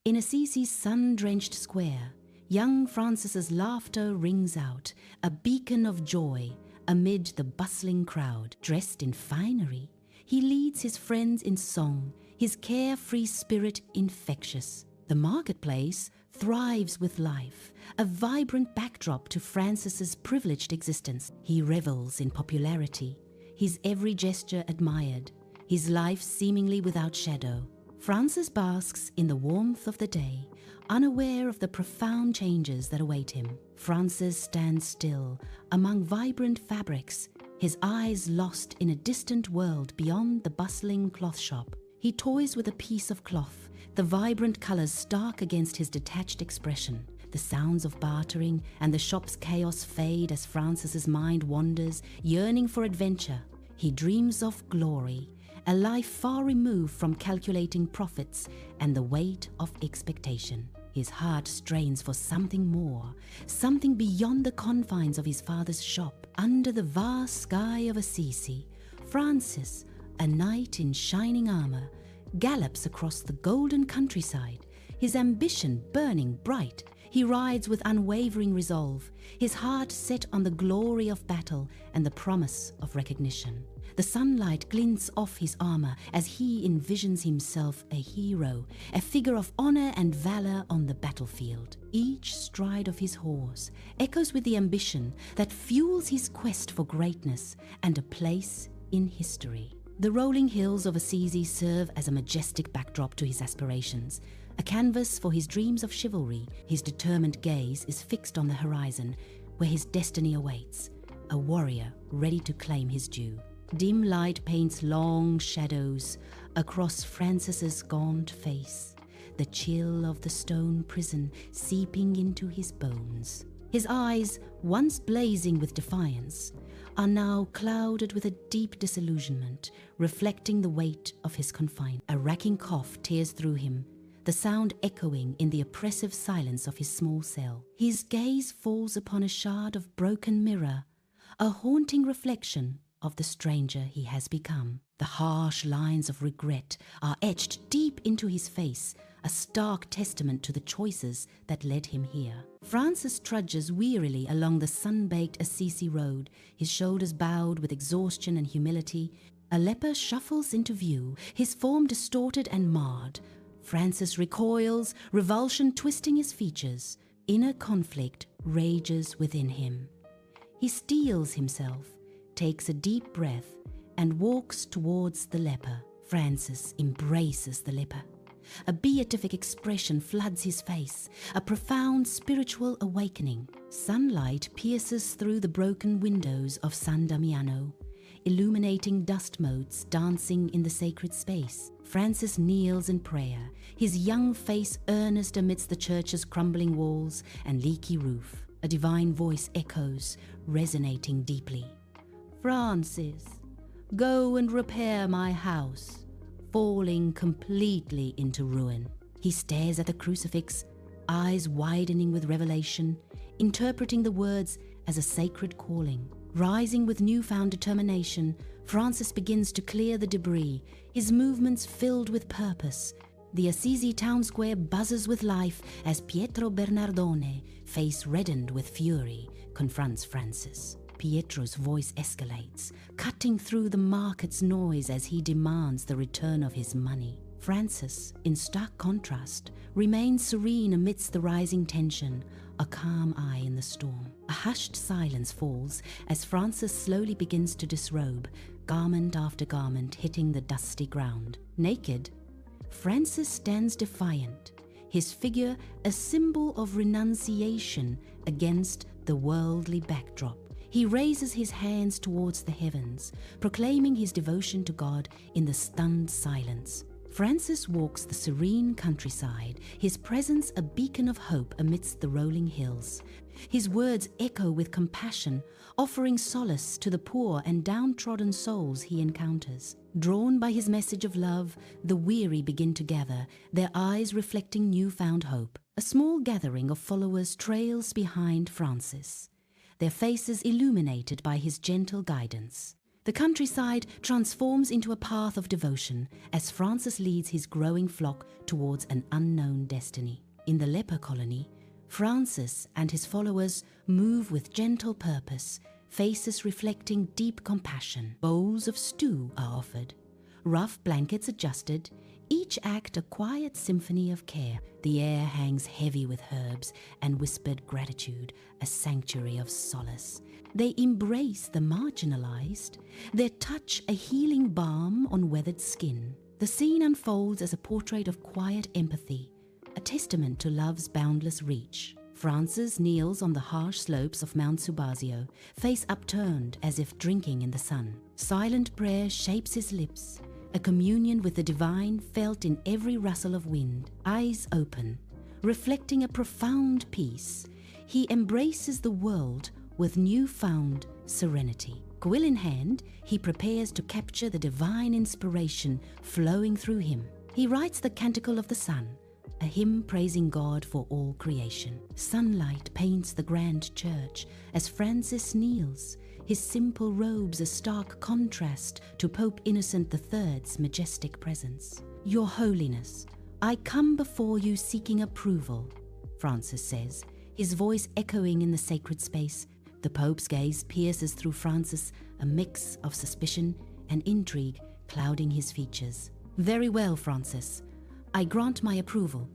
In Assisi's sun-drenched square, young Francis's laughter rings out, a beacon of joy amid the bustling crowd. Dressed in finery, he leads his friends in song, his carefree spirit infectious. The marketplace thrives with life, a vibrant backdrop to Francis's privileged existence. He revels in popularity, his every gesture admired, his life seemingly without shadow. Francis basks in the warmth of the day, unaware of the profound changes that await him. Francis stands still among vibrant fabrics, his eyes lost in a distant world beyond the bustling cloth shop. He toys with a piece of cloth, the vibrant colors stark against his detached expression. The sounds of bartering and the shop's chaos fade as Francis's mind wanders, yearning for adventure. He dreams of glory, a life far removed from calculating profits and the weight of expectation. His heart strains for something more, something beyond the confines of his father's shop. Under the vast sky of Assisi, Francis, a knight in shining armor, gallops across the golden countryside, his ambition burning bright. He rides with unwavering resolve, his heart set on the glory of battle and the promise of recognition. The sunlight glints off his armor as he envisions himself a hero, a figure of honor and valor on the battlefield. Each stride of his horse echoes with the ambition that fuels his quest for greatness and a place in history. The rolling hills of Assisi serve as a majestic backdrop to his aspirations, a canvas for his dreams of chivalry. His determined gaze is fixed on the horizon, where his destiny awaits, a warrior ready to claim his due. Dim light paints long shadows across Francis's gaunt face, the chill of the stone prison seeping into his bones. His eyes, once blazing with defiance, are now clouded with a deep disillusionment, reflecting the weight of his confinement. A racking cough tears through him, the sound echoing in the oppressive silence of his small cell. His gaze falls upon a shard of broken mirror, a haunting reflection of the stranger he has become. The harsh lines of regret are etched deep into his face, a stark testament to the choices that led him here. Francis trudges wearily along the sun-baked Assisi road, his shoulders bowed with exhaustion and humility. A leper shuffles into view, his form distorted and marred. Francis recoils, revulsion twisting his features. Inner conflict rages within him. He steels himself, takes a deep breath, and walks towards the leper. Francis embraces the leper. A beatific expression floods his face, a profound spiritual awakening. Sunlight pierces through the broken windows of San Damiano, illuminating dust motes dancing in the sacred space. Francis kneels in prayer, his young face earnest amidst the church's crumbling walls and leaky roof. A divine voice echoes, resonating deeply. Francis, go and repair my house, falling completely into ruin. He stares at the crucifix, eyes widening with revelation, interpreting the words as a sacred calling. Rising with newfound determination, Francis begins to clear the debris, his movements filled with purpose. The Assisi town square buzzes with life as Pietro Bernardone, face reddened with fury, confronts Francis. Pietro's voice escalates, cutting through the market's noise as he demands the return of his money. Francis, in stark contrast, remains serene amidst the rising tension, a calm eye in the storm. A hushed silence falls as Francis slowly begins to disrobe, garment after garment hitting the dusty ground. Naked, Francis stands defiant, his figure a symbol of renunciation against the worldly backdrop. He raises his hands towards the heavens, proclaiming his devotion to God in the stunned silence. Francis walks the serene countryside, his presence a beacon of hope amidst the rolling hills. His words echo with compassion, offering solace to the poor and downtrodden souls he encounters. Drawn by his message of love, the weary begin to gather, their eyes reflecting newfound hope. A small gathering of followers trails behind Francis, their faces illuminated by his gentle guidance. The countryside transforms into a path of devotion as Francis leads his growing flock towards an unknown destiny. In the leper colony, Francis and his followers move with gentle purpose, faces reflecting deep compassion. Bowls of stew are offered, rough blankets adjusted, each act a quiet symphony of care. The air hangs heavy with herbs and whispered gratitude, a sanctuary of solace. They embrace the marginalized, their touch a healing balm on weathered skin. The scene unfolds as a portrait of quiet empathy, a testament to love's boundless reach. Francis kneels on the harsh slopes of Mount Subasio, face upturned as if drinking in the sun. Silent prayer shapes his lips, a communion with the divine felt in every rustle of wind. Eyes open, reflecting a profound peace, he embraces the world with newfound serenity. Quill in hand, he prepares to capture the divine inspiration flowing through him. He writes the Canticle of the Sun, a hymn praising God for all creation. Sunlight paints the grand church as Francis kneels, his simple robes a stark contrast to Pope Innocent III's majestic presence. Your Holiness, I come before you seeking approval, Francis says, his voice echoing in the sacred space. The Pope's gaze pierces through Francis, a mix of suspicion and intrigue clouding his features. Very well, Francis. I grant my approval,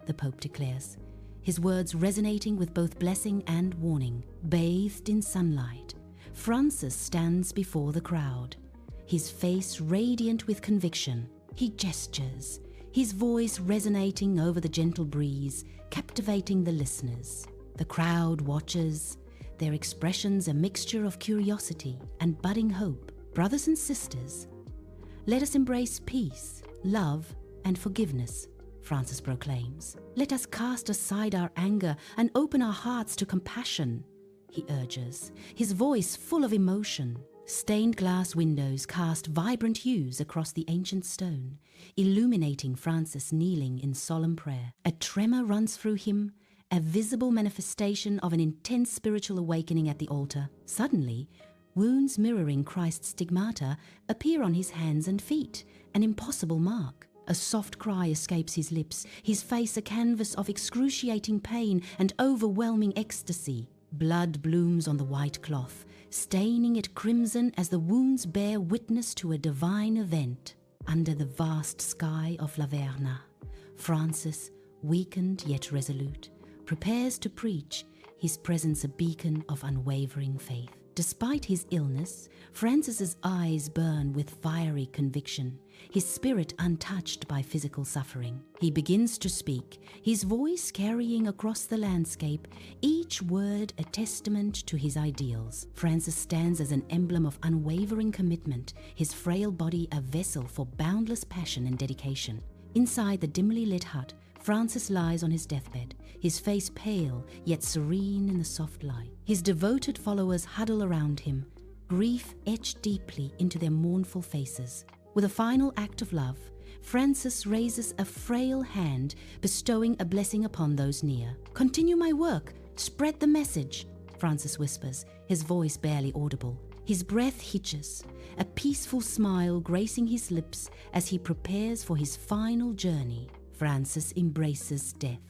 the Pope declares, his words resonating with both blessing and warning. Bathed in sunlight, Francis stands before the crowd, his face radiant with conviction. He gestures, his voice resonating over the gentle breeze, captivating the listeners. The crowd watches, their expressions a mixture of curiosity and budding hope. Brothers and sisters, let us embrace peace, love, and forgiveness, Francis proclaims. Let us cast aside our anger and open our hearts to compassion, he urges, his voice full of emotion. Stained glass windows cast vibrant hues across the ancient stone, illuminating Francis kneeling in solemn prayer. A tremor runs through him, a visible manifestation of an intense spiritual awakening at the altar. Suddenly, wounds mirroring Christ's stigmata appear on his hands and feet, an impossible mark. A soft cry escapes his lips, his face a canvas of excruciating pain and overwhelming ecstasy. Blood blooms on the white cloth, staining it crimson as the wounds bear witness to a divine event. Under the vast sky of Laverna, Francis, weakened yet resolute, prepares to preach, his presence a beacon of unwavering faith. Despite his illness, Francis's eyes burn with fiery conviction, his spirit untouched by physical suffering. He begins to speak, his voice carrying across the landscape, each word a testament to his ideals. Francis stands as an emblem of unwavering commitment, his frail body a vessel for boundless passion and dedication. Inside the dimly lit hut, Francis lies on his deathbed, his face pale yet serene in the soft light. His devoted followers huddle around him, grief etched deeply into their mournful faces. With a final act of love, Francis raises a frail hand, bestowing a blessing upon those near. "Continue my work, spread the message," Francis whispers, his voice barely audible. His breath hitches, a peaceful smile gracing his lips as he prepares for his final journey. Francis embraces death,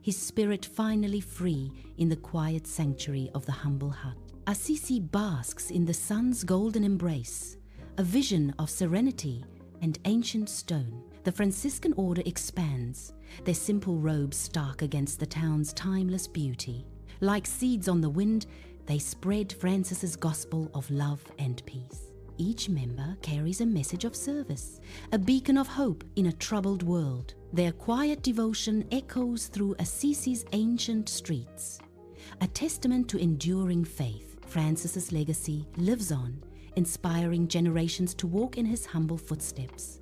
his spirit finally free in the quiet sanctuary of the humble hut. Assisi basks in the sun's golden embrace, a vision of serenity and ancient stone. The Franciscan order expands, their simple robes stark against the town's timeless beauty. Like seeds on the wind, they spread Francis's gospel of love and peace. Each member carries a message of service, a beacon of hope in a troubled world. Their quiet devotion echoes through Assisi's ancient streets, a testament to enduring faith. Francis's legacy lives on, inspiring generations to walk in his humble footsteps.